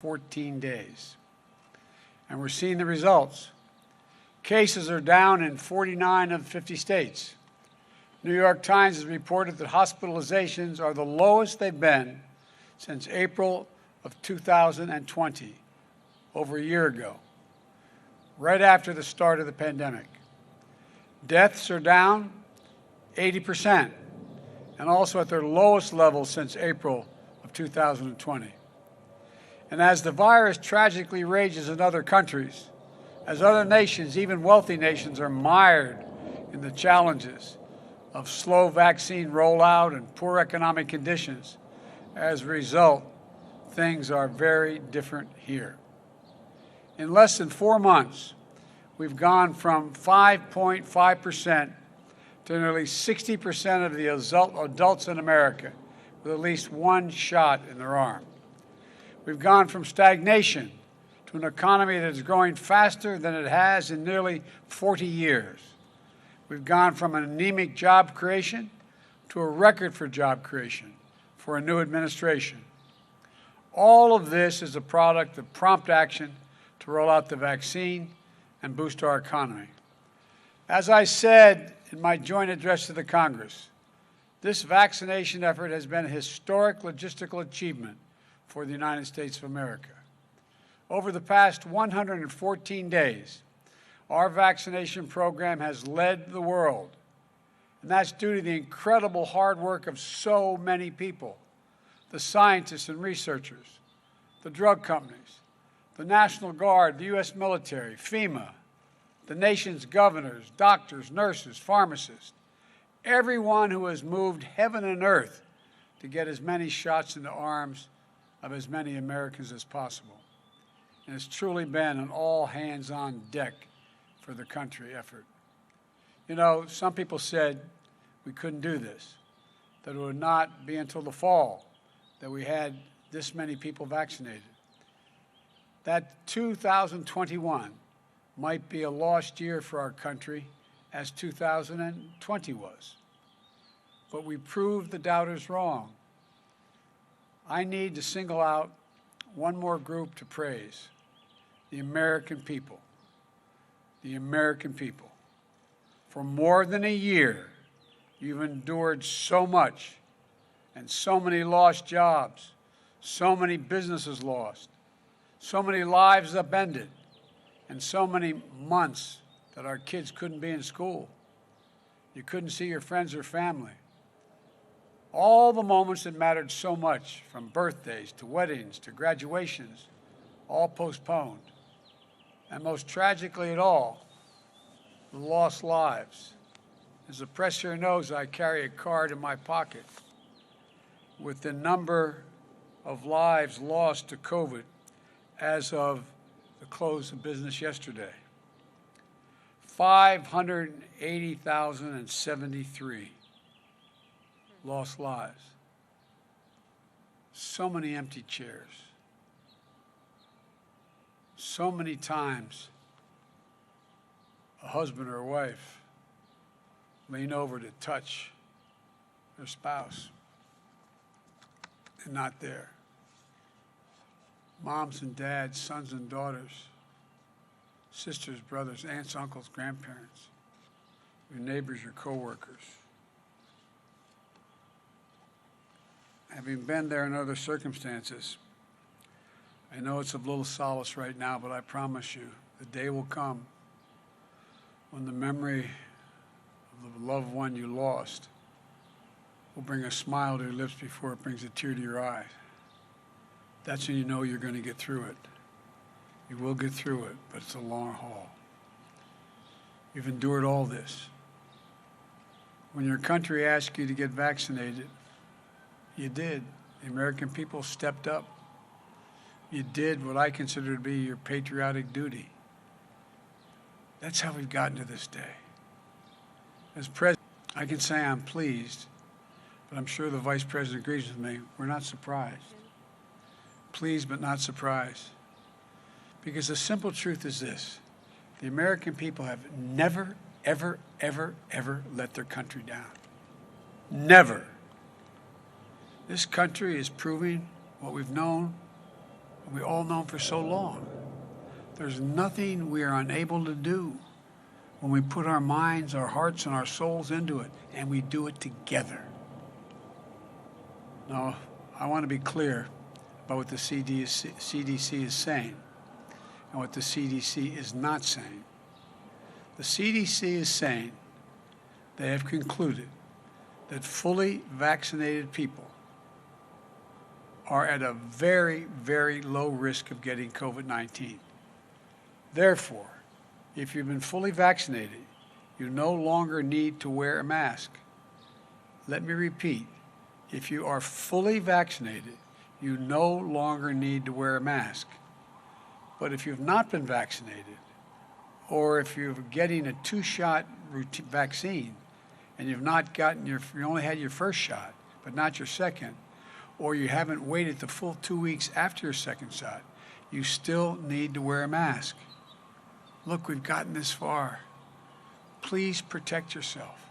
14 days. And we're seeing the results. Cases are down in 49 of 50 states. New York Times has reported that hospitalizations are the lowest they've been since April of 2020, over a year ago, right after the start of the pandemic. Deaths are down 80%, and also at their lowest level since April of 2020. And as the virus tragically rages in other countries, as other nations, even wealthy nations, are mired in the challenges of slow vaccine rollout and poor economic conditions, as a result, things are very different here. In less than 4 months, we've gone from 5.5% to nearly 60% of the adults in America with at least one shot in their arm. We've gone from stagnation to an economy that is growing faster than it has in nearly 40 years. We've gone from an anemic job creation to a record for job creation for a new administration. All of this is a product of prompt action to roll out the vaccine and boost our economy. As I said in my joint address to the Congress, this vaccination effort has been a historic logistical achievement for the United States of America. Over the past 114 days, our vaccination program has led the world, and that's due to the incredible hard work of so many people, the scientists and researchers, the drug companies, the National Guard, the U.S. military, FEMA, the nation's governors, doctors, nurses, pharmacists, everyone who has moved heaven and earth to get as many shots in the arms of as many Americans as possible. And it's truly been an all-hands-on-deck for the country effort. You know, some people said we couldn't do this, that it would not be until the fall that we had this many people vaccinated. That 2021 might be a lost year for our country, as 2020 was. But we proved the doubters wrong. I need to single out one more group to praise: the American people. The American people. For more than a year, you've endured so much, and so many lost jobs, so many businesses lost, so many lives upended, and so many months that our kids couldn't be in school. You couldn't see your friends or family. All the moments that mattered so much, from birthdays to weddings to graduations, all postponed. And most tragically at all, the lost lives. As the press here knows, I carry a card in my pocket with the number of lives lost to COVID as of the close of business yesterday. 580,073 lost lives. So many empty chairs. So many times a husband or a wife lean over to touch their spouse and not there. Moms and dads, sons and daughters, sisters, brothers, aunts, uncles, grandparents, your neighbors, your coworkers. Having been there in other circumstances, I know it's of little solace right now, but I promise you, the day will come when the memory of the loved one you lost will bring a smile to your lips before it brings a tear to your eye. That's when you know you're going to get through it. You will get through it, but it's a long haul. You've endured all this. When your country asked you to get vaccinated, you did. The American people stepped up. You did what I consider to be your patriotic duty. That's how we've gotten to this day. As president, I can say I'm pleased, but I'm sure the vice president agrees with me. We're not surprised. Pleased but not surprised. Because the simple truth is this: the American people have never, ever, ever, ever let their country down. Never. This country is proving what we've known We all know for so long. There's nothing we are unable to do when we put our minds, our hearts, and our souls into it, and we do it together. Now, I want to be clear about what the CDC is saying and what the CDC is not saying. The CDC is saying they have concluded that fully vaccinated people are at a very, very low risk of getting COVID-19. Therefore, if you've been fully vaccinated, you no longer need to wear a mask. Let me repeat, if you are fully vaccinated, you no longer need to wear a mask. But if you've not been vaccinated, or if you're getting a 2-shot vaccine and you've not gotten you only had your first shot, but not your second, or you haven't waited the full 2 weeks after your second shot, you still need to wear a mask. Look, we've gotten this far. Please protect yourself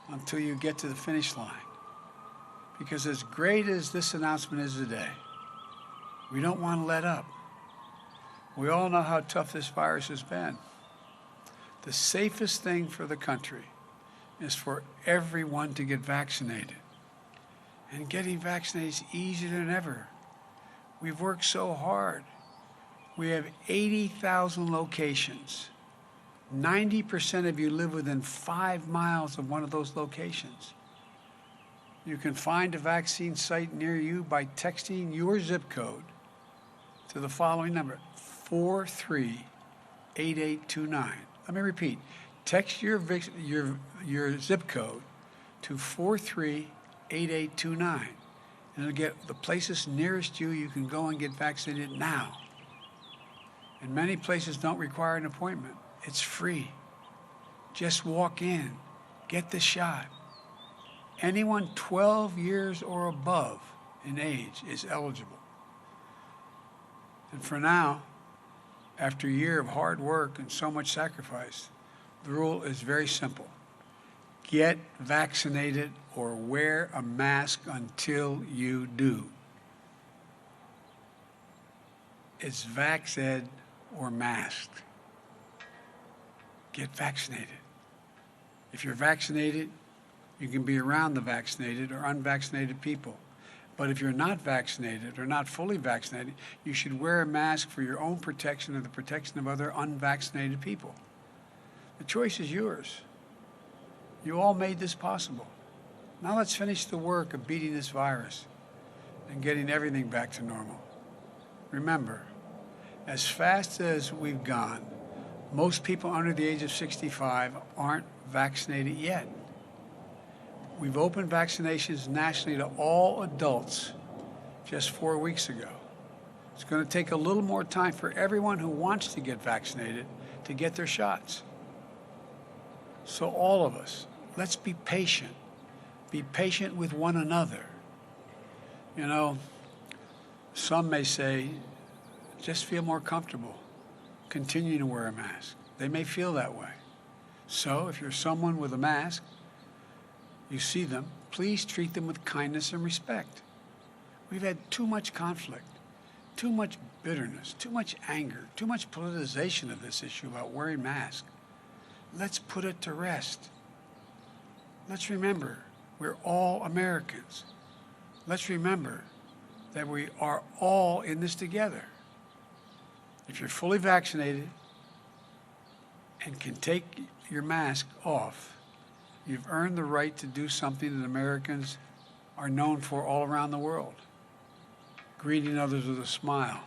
until you get to the finish line. Because as great as this announcement is today, we don't want to let up. We all know how tough this virus has been. The safest thing for the country is for everyone to get vaccinated. And getting vaccinated is easier than ever. We've worked so hard. We have 80,000 locations. 90% of you live within 5 miles of one of those locations. You can find a vaccine site near you by texting your zip code to the following number, 438829. Let me repeat. Text your zip code to 438829, and it'll get the places nearest you. You can go and get vaccinated now. And many places don't require an appointment. It's free. Just walk in, get the shot. Anyone 12 years or above in age is eligible. And for now, after a year of hard work and so much sacrifice, the rule is very simple. Get vaccinated or wear a mask until you do. It's vaxed or masked. Get vaccinated. If you're vaccinated, you can be around the vaccinated or unvaccinated people. But if you're not vaccinated or not fully vaccinated, you should wear a mask for your own protection and the protection of other unvaccinated people. The choice is yours. You all made this possible. Now let's finish the work of beating this virus and getting everything back to normal. Remember, as fast as we've gone, most people under the age of 65 aren't vaccinated yet. We've opened vaccinations nationally to all adults just 4 weeks ago. It's going to take a little more time for everyone who wants to get vaccinated to get their shots. So all of us, let's be patient. Be patient with one another. You know, some may say, just feel more comfortable. Continue to wear a mask. They may feel that way. So if you're someone with a mask, you see them, please treat them with kindness and respect. We've had too much conflict, too much bitterness, too much anger, too much politicization of this issue about wearing masks. Let's put it to rest. Let's remember, we're all Americans. Let's remember that we are all in this together. If you're fully vaccinated and can take your mask off, you've earned the right to do something that Americans are known for all around the world. Greeting others with a smile.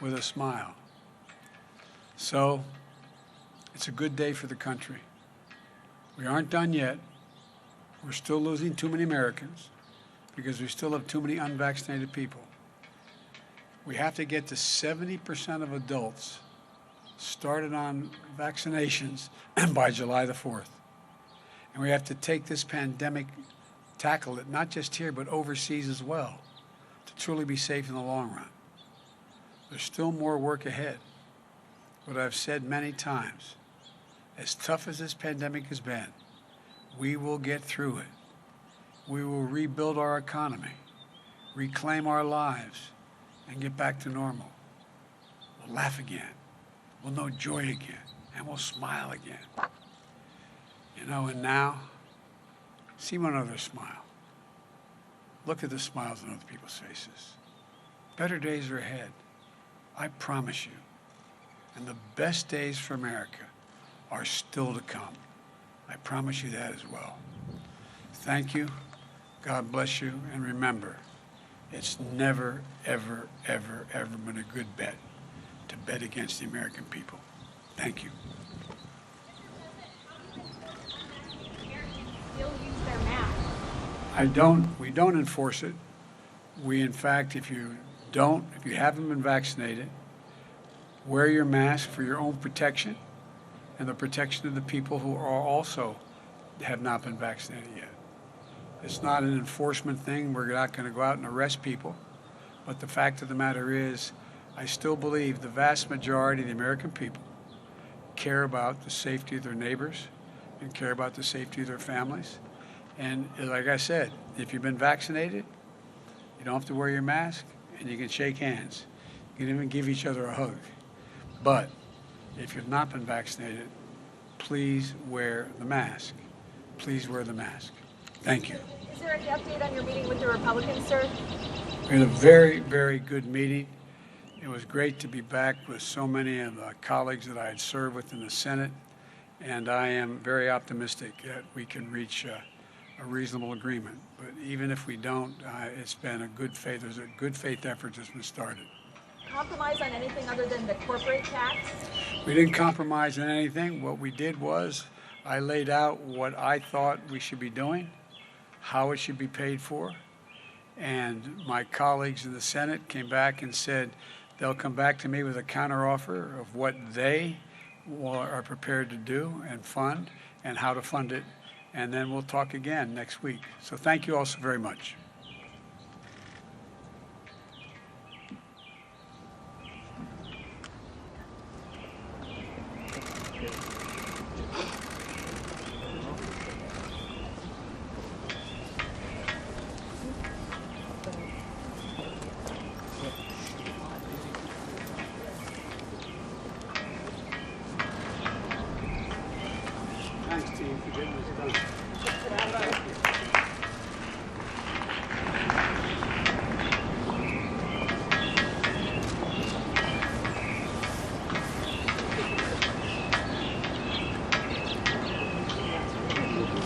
With a smile. So, it's a good day for the country. We aren't done yet. We're still losing too many Americans because we still have too many unvaccinated people. We have to get to 70% of adults started on vaccinations by July the 4th. And we have to take this pandemic, tackle it, not just here, but overseas as well, to truly be safe in the long run. There's still more work ahead. But I've said many times, as tough as this pandemic has been, we will get through it. We will rebuild our economy, reclaim our lives, and get back to normal. We'll laugh again. We'll know joy again. And we'll smile again. You know, and now, see one other smile. Look at the smiles on other people's faces. Better days are ahead. I promise you. And the best days for America are still to come. I promise you that as well. Thank you. God bless you. And remember, it's never, ever, ever, ever been a good bet to bet against the American people. Thank you. Still use their mask. We don't enforce it. We, in fact, if you haven't been vaccinated, wear your mask for your own protection and the protection of the people who are also have not been vaccinated yet. It's not an enforcement thing. We're not going to go out and arrest people. But the fact of the matter is, I still believe the vast majority of the American people care about the safety of their neighbors and care about the safety of their families. And like I said, if you've been vaccinated, you don't have to wear your mask and you can shake hands. You can even give each other a hug. But if you've not been vaccinated, please wear the mask. Please wear the mask. Thank you. Is there any update on your meeting with the Republicans, sir? We had a very, very good meeting. It was great to be back with so many of the colleagues that I had served with in the Senate, and I am very optimistic that we can reach a reasonable agreement. But even if we don't, it's been a good faith. There's a good faith effort that's been started. Compromise on anything other than the corporate tax? We didn't compromise on anything. What we did was I laid out what I thought we should be doing, how it should be paid for, and my colleagues in the Senate came back and said they'll come back to me with a counteroffer of what they are prepared to do and fund and how to fund it, and then we'll talk again next week. So thank you all so very much.